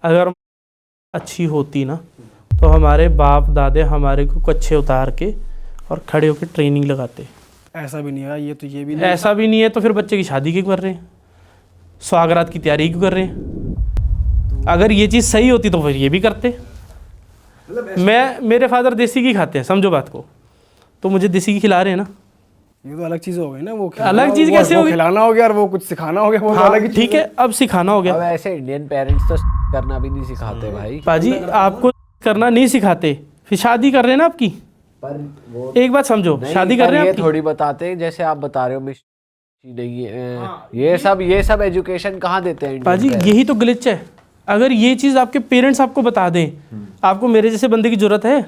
अगर अच्छी होती ना तो हमारे बाप दादे हमारे को कच्छे उतार के और खड़े होकर ट्रेनिंग लगाते। ऐसा भी नहीं है, ये भी नहीं, ऐसा भी नहीं है तो फिर बच्चे की शादी क्यों कर रहे हैं, स्वागरात की तैयारी क्यों कर रहे हैं? अगर ये चीज़ सही होती तो फिर ये भी करते। मेरे फादर देसी घी खाते हैं, समझो बात को, तो मुझे देसी घी खिला रहे हैं ना। ये तो अलग चीज हो गई ना, वो अलग चीज कैसे होगी? खिलाना हो गया और वो कुछ सिखाना हो गया, वो हाँ, अलग ही ठीक है, अब सिखाना हो गया। अब ऐसे इंडियन पेरेंट्स तो करना भी नहीं सिखाते भाई। पाजी आपको करना नहीं सिखाते, फिर शादी कर रहे हैं ना आपकी। पर वो एक बात समझो, शादी कर रहे हैं ये आपकी। थोड़ी बताते जैसे आप बता रहे हो नहीं ये सब एजुकेशन कहाँ देते हैं पाजी? यही तो ग्लिच है। अगर ये चीज़ आपके पेरेंट्स आपको बता दें, आपको मेरे जैसे बंदे की जरूरत है?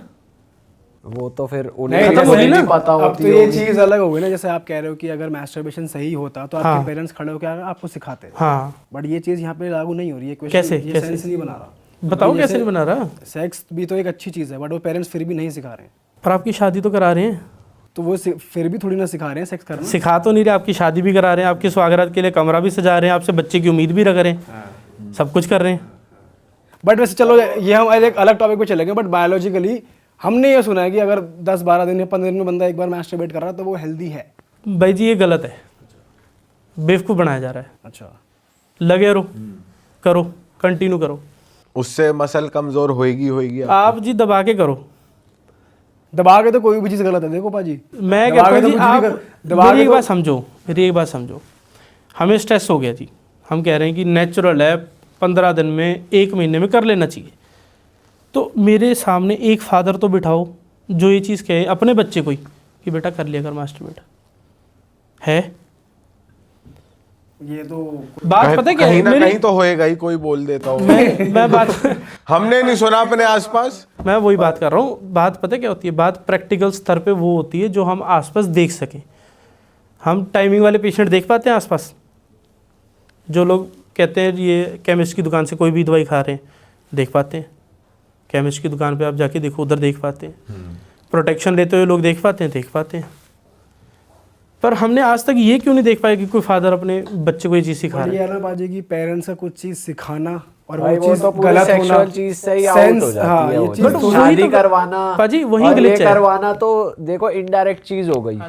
वो तो फिर नहीं, उन्हें खत्म होगी ना। पता अब होती तो ये होगी। चीज अलग हो गई ना, जैसे आप कह रहे हो कि अगर मैस्टरबेशन सही होता तो हाँ। आपके पेरेंट्स खड़े होकर आपको सिखाते, हाँ, बट ये चीज यहाँ पे लागू नहीं हो रही है। क्वेश्चन कैसे? ये कैसे? सेंस नहीं बना रहा। बताओ कैसे नहीं बना रहा? सेक्स भी तो एक अच्छी चीज है, बट वो पेरेंट्स फिर भी नहीं सिखा रहे हैं। पर आपकी शादी तो करा रहे हैं, तो वो फिर भी थोड़ी ना सिखा रहे हैं सेक्स करना। सिखा तो नहीं रहे, आपकी शादी भी करा रहे हैं, आपके स्वागरात के लिए कमरा भी सजा रहे हैं, आपसे बच्चे की उम्मीद भी रख रहे हैं, सब कुछ कर रहे हैं। बट वैसे चलो ये हम एक अलग टॉपिक पे चलेंगे, बट बायोलॉजिकली हमने ये सुना है कि अगर 10-12 दिन या 15 दिन में बंदा एक बार मैस्टरबेट कर रहा है तो वो हेल्दी है। भाई जी ये गलत है, बेवकूफ़ बनाया जा रहा है। अच्छा, लगे रहो, करो, कंटिन्यू करो। उससे मसल कमजोर होएगी आप जी दबा के करो। दबा के तो कोई भी चीज़ गलत है। देखो पाजी, मैं दबा कहता के हूँ तो जी, कुछ भी आप दबा मेरी के एक तो- बात समझो, मेरी एक बात समझो। हमें स्ट्रेस हो गया जी, हम कह रहे हैं कि नेचुरल है, 15 दिन में, 1 महीने में कर लेना चाहिए। तो मेरे सामने एक फादर तो बिठाओ जो ये चीज़ कहे अपने बच्चे को ही कि बेटा कर लिया कर मास्टरबेट है। ये तो बात पता है क्या है? कहीं ना मेरी- कहीं तो होएगा ही, कोई बोल देता हो। मैं बात हमने नहीं सुना अपने आसपास। मैं वही बात कर रहा हूँ। बात पता है क्या होती है? बात प्रैक्टिकल स्तर पे वो होती है जो हम आसपास देख सकें। हम टाइमिंग वाले पेशेंट देख पाते हैं आसपास? जो लोग कहते हैं ये केमिस्ट की दुकान से कोई भी दवाई खा रहे हैं, देख पाते हैं? केमिस्ट की दुकान पे आप जाके देखो, उधर देख पाते हैं। प्रोटेक्शन लेते हुए लोग देख पाते हैं? देख पाते हैं। पर हमने आज तक ये क्यों नहीं देख पाया कि कोई फादर अपने बच्चे को ये चीज़ सिखा रहा ये है? है ना पाजी की पेरेंट्स का कुछ चीज़ सिखाना और भाई वो वो चीज़ तो पूरी गलत होना, सेक्सुअल चीज से ही आउट सेंस, हो जाती हाँ, है ये वो चीज़ चीज़। तो वही शादी तो- करवाना पाजी वही और ये ग्लिच है। करवाना तो देखो इनडायरेक्ट चीज हो गई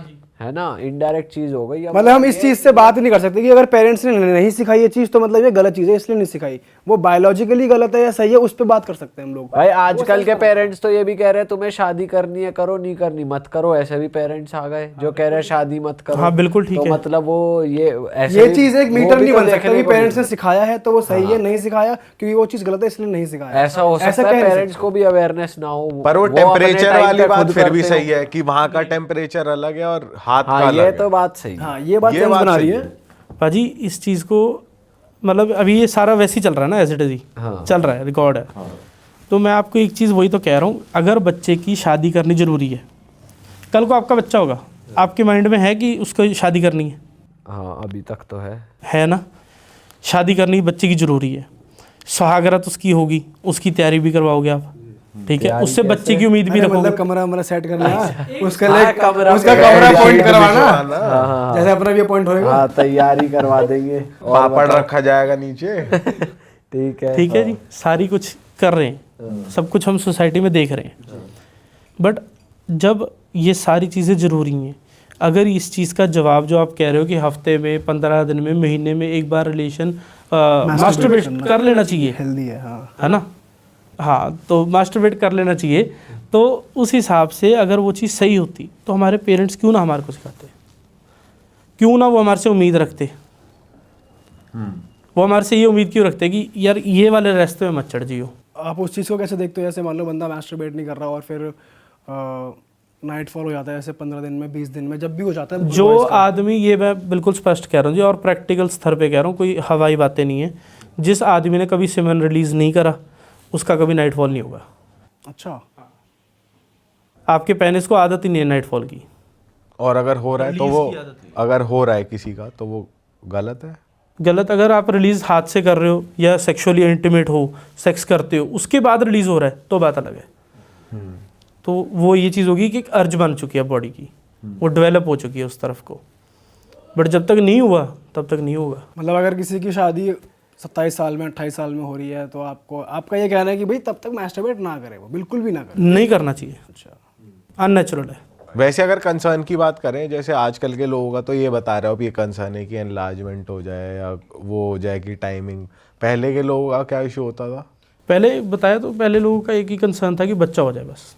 है ना, इनडायरेक्ट चीज हो गई। अब मतलब हम इस चीज से बात ही नहीं कर सकते कि अगर पेरेंट्स ने नहीं सिखाई ये चीज तो मतलब ये गलत चीज है इसलिए नहीं सिखाई। वो बायोलॉजिकली गलत है या सही है उस पर बात कर सकते हैं हम लोग। भाई आजकल के पेरेंट्स तो ये भी कह रहे हैं तुम्हें शादी करनी है करो, नहीं करनी मत करो। ऐसे भी पेरेंट्स आ गए जो कह रहे हैं शादी मत करो। हाँ, बिल्कुल ठीक तो है। मतलब वो ये ऐसे ये भी- चीज एक वो मीटर भी नहीं तो बन सकता देखने कि को पेरेंट्स ने मिलता सिखाया है तो वो सही है, नहीं सिखाया क्योंकि वो चीज गलत है इसलिए नहीं सिखाया। है। ऐसा हो सकता कह है नहीं पेरेंट्स को भी अवेयरनेस ना हो। पर वो अपने टेम्परेचर टाइम वाली पे बात खुद फिर भी करते सही हो। है कि वहां का टेम्परेचर अलग है और हाथ का हाँ अलग ये है। तो बात सही है। हाँ ये बात ये सेंस बात बना सही रही है। पाजी इस चीज़ को मतलब अभी ये सारा वैसे ही चल रहा है ना, एज इट इज ही हाँ। चल रहा है, रिकॉर्ड है। तो मैं आपको एक चीज़ वही तो कह रहा हूँ, अगर बच्चे की शादी करनी ज़रूरी है, कल को आपका बच्चा होगा, आपके माइंड में है कि उसको शादी करनी है? हाँ अभी तक तो है ना? शादी करनी बच्चे की ज़रूरी है, सुहागरात उसकी होगी, उसकी तैयारी भी करवाओगे आप, ठीक है? उससे बच्चे की उम्मीद भी अरे रखोगे। मतलब कमरा सेट करना उसके हाँ, लिए कमरा उसका पे कमरा तैयारी पॉइंट भी करवाना, जैसे अपना भी पॉइंट होएगा। हाँ तैयारी करवा देंगे और पापड़ रखा जाएगा नीचे। ठीक है। ठीक है जी, सारी कुछ कर रहे हैं, सब कुछ हम सोसाइटी में देख रहे हैं। बट जब ये सारी चीज़ें ज़रूरी हैं, अगर इस चीज़ का जवाब जो आप कह रहे हो कि हफ्ते में, 15 दिन में, महीने में एक बार रिलेशन मास्टरबेट कर लेना चाहिए, हेल्दी है, हाँ है ना? हाँ, तो मास्टरबेट कर लेना चाहिए। तो उस हिसाब से अगर वो चीज़ सही होती तो हमारे पेरेंट्स क्यों ना हमारे को सिखाते, क्यों ना वो हमारे से उम्मीद रखते? वो हमारे से ये उम्मीद क्यों रखते कि यार ये वाले रास्ते में मत चढ़ जियो। आप उस चीज़ को कैसे देखते हो? जैसे मान लो बंदा मास्टरबेट नहीं कर रहा और फिर नाइट फॉल हो जाता है, ऐसे 15 दिन में, 20 दिन में, जब भी हो जाता है जो आदमी, ये मैं बिल्कुल स्पष्ट कह रहा हूँ जी और प्रैक्टिकल स्तर पे कह रहा हूँ, कोई हवाई बातें नहीं है, जिस आदमी ने कभी सीमेन रिलीज नहीं करा उसका कभी नाइट फॉल नहीं होगा। अच्छा, आपके पेनिस को आदत ही नहीं है नाइट फॉल की। और अगर हो रहा है तो वो, अगर हो रहा है किसी का तो वो गलत है। गलत अगर आप रिलीज हाथ से कर रहे हो या सेक्सुअली इंटीमेट हो, सेक्स करते हो, उसके बाद रिलीज हो रहा है तो बात अलग है। तो वो ये चीज़ होगी कि एक अर्ज बन चुकी है बॉडी की, वो डेवलप हो चुकी है उस तरफ को। बट जब तक नहीं हुआ तब तक नहीं होगा। मतलब अगर किसी की शादी 27 साल में 28 साल में हो रही है, तो आपको आपका ये कहना है कि भाई तब तक मैस्टरबेट ना करे, वो बिल्कुल भी ना करे? नहीं करना चाहिए, अच्छा, अननेचुरल है। वैसे अगर कंसर्न की बात करें, जैसे आजकल के लोगों का तो ये बता रहे हो ये कंसर्न है कि एनलार्जमेंट हो जाए या वो हो जाए कि टाइमिंग, पहले के लोगों का क्या इशू होता था? पहले बताया तो पहले लोगों का एक ही कंसर्न था कि बच्चा हो जाए, बस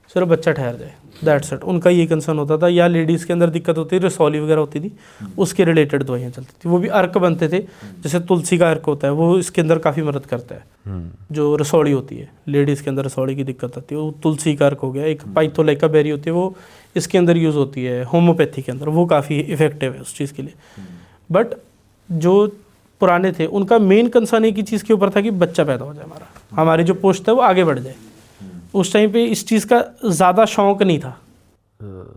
सिर्फ बच्चा ठहर जाए, दैट्स इट। उनका ये कंसर्न होता था। या लेडीज़ के अंदर दिक्कत होती थी, रसौली वगैरह होती थी, उसके रिलेटेड दवाइयाँ चलती थी। वो भी अर्क बनते थे, जैसे तुलसी का अर्क होता है, वो इसके अंदर काफ़ी मदद करता है। जो रसौली होती है, लेडीज़ के अंदर रसौली की दिक्कत आती है, वो तुलसी का अर्क हो गया। एक पाइथोलाइका बेरी होती है, वो इसके अंदर यूज़ होती है होम्योपैथी के अंदर, वो काफ़ी इफेक्टिव है उस चीज़ के लिए। बट जो पुराने थे उनका मेन कंसर्न एक ही चीज़ के ऊपर था कि बच्चा पैदा हो जाए, हमारी जो पोस्ट है वो आगे बढ़ जाए। उस टाइम पे इस चीज़ का ज़्यादा शौक नहीं था,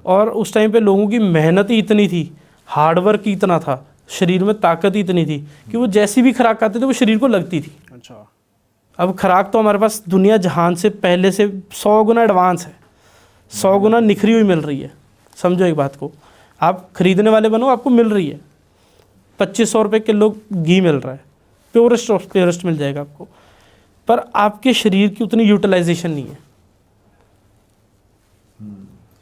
और उस टाइम पे लोगों की मेहनत ही इतनी थी, हार्डवर्क ही इतना था, शरीर में ताकत ही इतनी थी कि वो जैसी भी खुराक खाते थे वो शरीर को लगती थी। अच्छा, अब खुराक तो हमारे पास दुनिया जहान से पहले से 100 गुना एडवांस है, 100 गुना निखरी हुई मिल रही है। समझो एक बात को, आप खरीदने वाले बनो, आपको मिल रही है 2500 रुपये किलो घी मिल रहा है, प्योरेस्ट ऑफ प्योरेस्ट मिल जाएगा आपको, पर आपके शरीर की उतनी यूटिलाइजेशन नहीं है।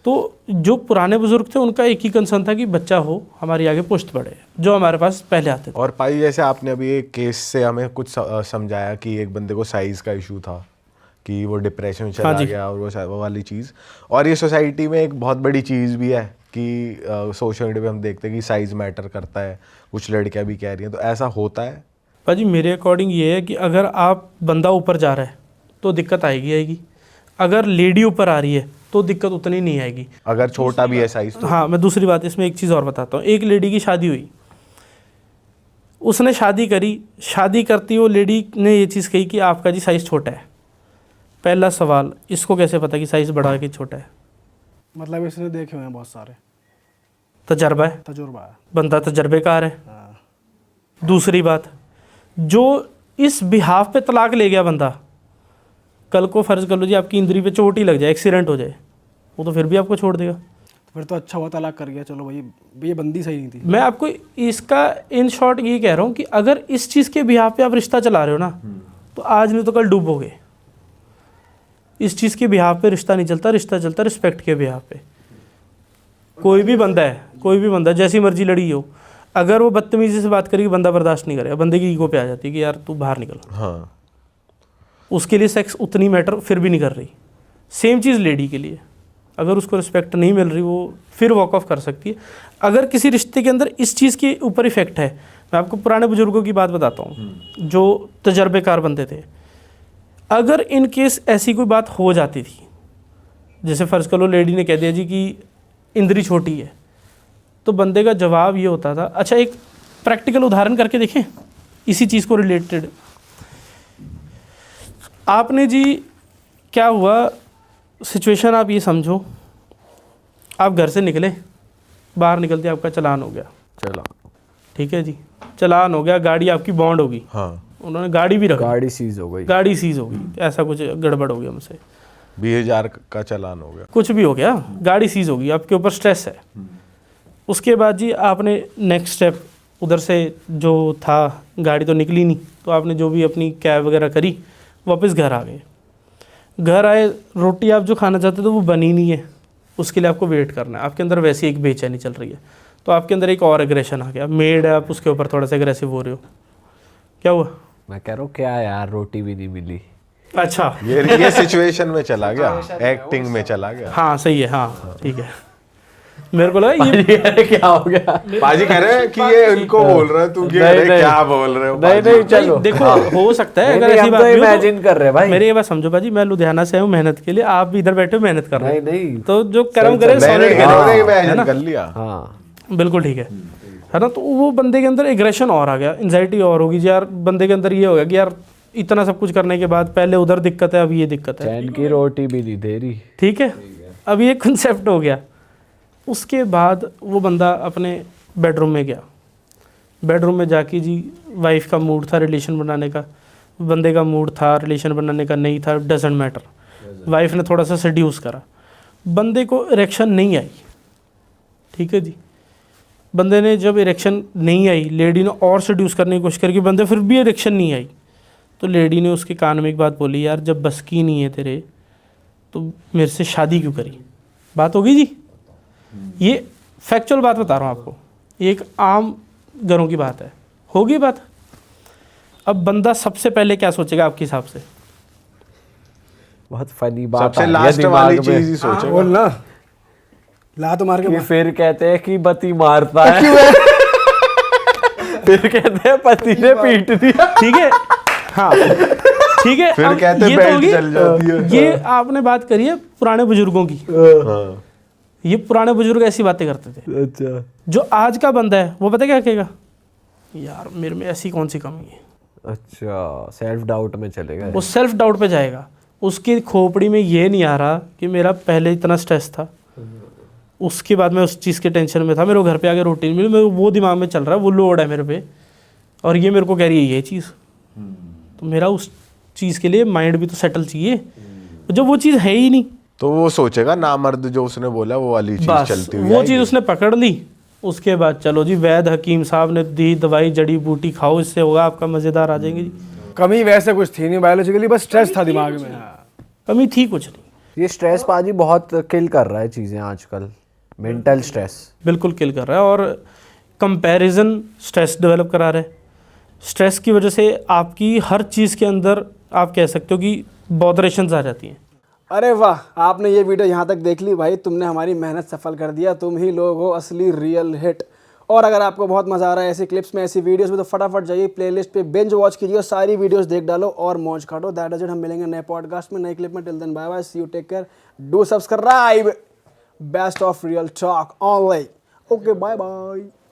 तो जो पुराने बुजुर्ग थे उनका एक ही कंसर्न था कि बच्चा हो, हमारी आगे पुश्त बढ़े, जो हमारे पास पहले आते थे। और पाई, जैसे आपने अभी एक केस से हमें कुछ समझाया कि एक बंदे को साइज का इशू था, कि वो डिप्रेशन में चला गया और वो वाली चीज़। और ये सोसाइटी में एक बहुत बड़ी चीज़ भी है कि सोशल मीडिया पे हम देखते हैं कि साइज़ मैटर करता है, कुछ लड़कियां भी कह रही हैं, तो ऐसा होता है? भाजी मेरे अकॉर्डिंग ये है कि अगर आप बंदा ऊपर जा रहा है तो दिक्कत आएगी, अगर लेडी ऊपर आ रही है तो दिक्कत उतनी नहीं आएगी, अगर छोटा भी है साइज़ तो। हाँ, मैं दूसरी बात इसमें एक चीज़ और बताता हूँ। एक लेडी की शादी हुई, उसने शादी करी, शादी करती वो लेडी ने ये चीज़ कही कि आपका जी साइज़ छोटा है। पहला सवाल, इसको कैसे पता कि साइज़ बड़ा है कि छोटा है? मतलब इसने देखे हुए हैं बहुत सारे, तजर्बा है, तजुर्बा है। बंदा तजर्बेकार है। हाँ। दूसरी बात, जो इस बिहाफ पे तलाक ले गया बंदा, कल को फ़र्ज़ कर लो जी आपकी इंद्री पे चोट ही लग जाए, एक्सीडेंट हो जाए, वो तो फिर भी आपको छोड़ देगा। फिर तो अच्छा हुआ तलाक कर गया, चलो भाई ये बंदी सही नहीं थी। मैं आपको इसका इन शॉर्ट ये कह रहा हूँ कि अगर इस चीज़ के बिहाफ पे आप रिश्ता चला रहे हो ना, तो आज नहीं तो कल डूबोगे। इस चीज़ के बिहाफ पे रिश्ता नहीं चलता, रिश्ता चलता रिस्पेक्ट के बिहाफ पे। कोई भी बंदा है, कोई भी बंदा जैसी मर्जी लड़ी हो, अगर वो बदतमीजी से बात करेगी बंदा बर्दाश्त नहीं करेगा, बंदे की ईगो पे आ जाती है कि यार तू बाहर निकल। हाँ, उसके लिए सेक्स उतनी मैटर फिर भी नहीं कर रही। सेम चीज़ लेडी के लिए, अगर उसको रिस्पेक्ट नहीं मिल रही वो फिर वॉक ऑफ कर सकती है। अगर किसी रिश्ते के अंदर इस चीज़ के ऊपर इफेक्ट है, मैं आपको पुराने बुजुर्गों की बात बताता हूँ जो तजर्बेकार बनते थे। अगर इन केस ऐसी कोई बात हो जाती थी, जैसे फ़र्ज़ कर लो लेडी ने कह दिया जी कि इंद्री छोटी है, तो बंदे का जवाब ये होता था, अच्छा एक प्रैक्टिकल उदाहरण करके देखें इसी चीज़ को रिलेटेड। आपने जी क्या हुआ सिचुएशन, आप ये समझो, आप घर से निकले, बाहर निकलते आपका चालान हो गया, चला, ठीक है जी, चालान हो गया, गाड़ी आपकी बॉन्ड होगी, हाँ, उन्होंने गाड़ी भी रखी, गाड़ी सीज हो गई, गाड़ी सीज होगी, ऐसा कुछ गड़बड़ हो गया हमसे, 20,000 का चालान हो गया, कुछ भी हो गया, गाड़ी सीज होगी, आपके ऊपर स्ट्रेस है। उसके बाद जी आपने नेक्स्ट स्टेप, उधर से जो था गाड़ी तो निकली नहीं, तो आपने जो भी अपनी कैब वगैरह करी, वापस घर आ गए। घर आए, रोटी आप जो खाना चाहते थे वो बनी नहीं है, उसके लिए आपको वेट करना है, आपके अंदर वैसे एक बेचैनी चल रही है, तो आपके अंदर एक और एग्रेशन आ गया, मेड है, आप उसके ऊपर थोड़ा सा एग्रेसिव हो रहे हो। क्या हुआ? मैं कह रहा हूँ क्या यार, रोटी भी नहीं मिली। अच्छा, ये सिचुएशन में चला गया, एक्टिंग में चला गया। हाँ सही है, हाँ ठीक है। मेरे को लगा ये क्या हो गया? पाजी कह रहे हैं कि ये उनको बोल रहा है, तू क्या बोल रहे हो? नहीं चलो, देखो हो सकता है अगर नहीं, ऐसी हम बात तो भी हो तो- इमेजिन कर रहे हैं भाई। मेरी ये बात समझो भाजी, मैं लुधियाना से हूँ मेहनत के लिए, आप भी इधर बैठे हो मेहनत कर रहे हो, नहीं तो जो कर्म करे मैंने solid करे, इमेजिन कर लिया। हाँ, बिल्कुल ठीक है ना। तो वो बंदे के अंदर एग्रेशन और आ गया, एंजाइटी और होगी जी, यार बंदे के अंदर ये हो गया कि यार इतना सब कुछ करने के बाद पहले उधर दिक्कत है, अब ये दिक्कत है, चैन की रोटी भी नहीं दे रही। ठीक है, अब ये कंसेप्ट हो गया। उसके बाद वो बंदा अपने बेडरूम में गया, बेडरूम में जाके जी वाइफ का मूड था रिलेशन बनाने का, बंदे का मूड था रिलेशन बनाने का नहीं था, डजेंट मैटर, वाइफ ने थोड़ा सा सेड्यूस करा, बंदे को इरेक्शन नहीं आई, ठीक है जी, बंदे ने जब इरेक्शन नहीं आई, लेडी ने और सेड्यूस करने की कोशिश करी, बंदे फिर भी इरेक्शन नहीं आई, तो लेडी ने उसके कान में एक बात बोली, यार जब बस की नहीं है तेरे तो मेरे से शादी क्यों करी। बात होगी जी, ये फैक्चुअल बात बता रहा हूँ आपको, ये एक आम घरों की बात है, होगी बात। अब बंदा सबसे पहले क्या सोचेगा आपके हिसाब से? बहुत फनी बात सबसे आ रही है लास्ट वाली दिमाग में। चीज ही सोचेगा। बोल ना, ला तो मार के कि मार। फिर कहते हैं कि पति मारता है फिर कहते हैं पति ने पीट दिया। ठीक है, हाँ ठीक है। फिर अब कहते ये बेल्ट होगी, चल जाती है। ये आपने बात करी है पुराने बुजुर्गों की, हाँ। ये पुराने बुजुर्ग ऐसी बातें करते थे। अच्छा, जो आज का बंदा है वो पता क्या कहेगा, यार मेरे में ऐसी कौन सी कमी है। अच्छा, सेल्फ डाउट में चले गए। वो सेल्फ डाउट पे जाएगा, उसकी खोपड़ी में ये नहीं आ रहा कि मेरा पहले इतना स्ट्रेस था, उसके बाद मैं उस चीज़ के टेंशन में था, मेरे को घर पे आके रोटीन मिली, मेरे वो दिमाग में चल रहा है, वो लोड है मेरे पे, और ये मेरे को कह रही है ये चीज़, तो मेरा उस चीज़ के लिए माइंड भी तो सेटल चाहिए, जब वो चीज़ है ही नहीं। तो वो सोचेगा नामर्द जो उसने बोला वो वाली चीज बस चलती हुई वो आएगी। चीज़ उसने पकड़ ली, उसके बाद चलो जी वैद्य हकीम साहब ने दी दवाई, जड़ी बूटी खाओ, इससे होगा आपका, मज़ेदार आ जाएंगे जी। कमी वैसे कुछ थी नहीं बायोलॉजिकली, बस स्ट्रेस था दिमाग में। कमी थी कुछ नहीं, ये स्ट्रेस पाजी बहुत किल कर रहा है चीजें आजकल, मेंटल स्ट्रेस। बिल्कुल किल कर रहा है, और कंपैरिजन स्ट्रेस डेवलप करा रहा है। स्ट्रेस की वजह से आपकी हर चीज़ के अंदर आप कह सकते हो कि बॉदरेशंस आ जाती हैं। अरे वाह, आपने ये वीडियो यहाँ तक देख ली भाई, तुमने हमारी मेहनत सफल कर दिया, तुम ही लोग हो असली रियल हिट। और अगर आपको बहुत मज़ा आ रहा है ऐसी क्लिप्स में, ऐसी वीडियोस में, तो फटाफट जाइए प्लेलिस्ट पे बिंज वॉच कीजिए, सारी वीडियोस देख डालो और मौज काटो। दैट इज इट, हम मिलेंगे नए पॉडकास्ट में, नई क्लिप में। Till then bye bye, see you, take care, do subscribe, best of Real Talk Online. Okay, bye bye.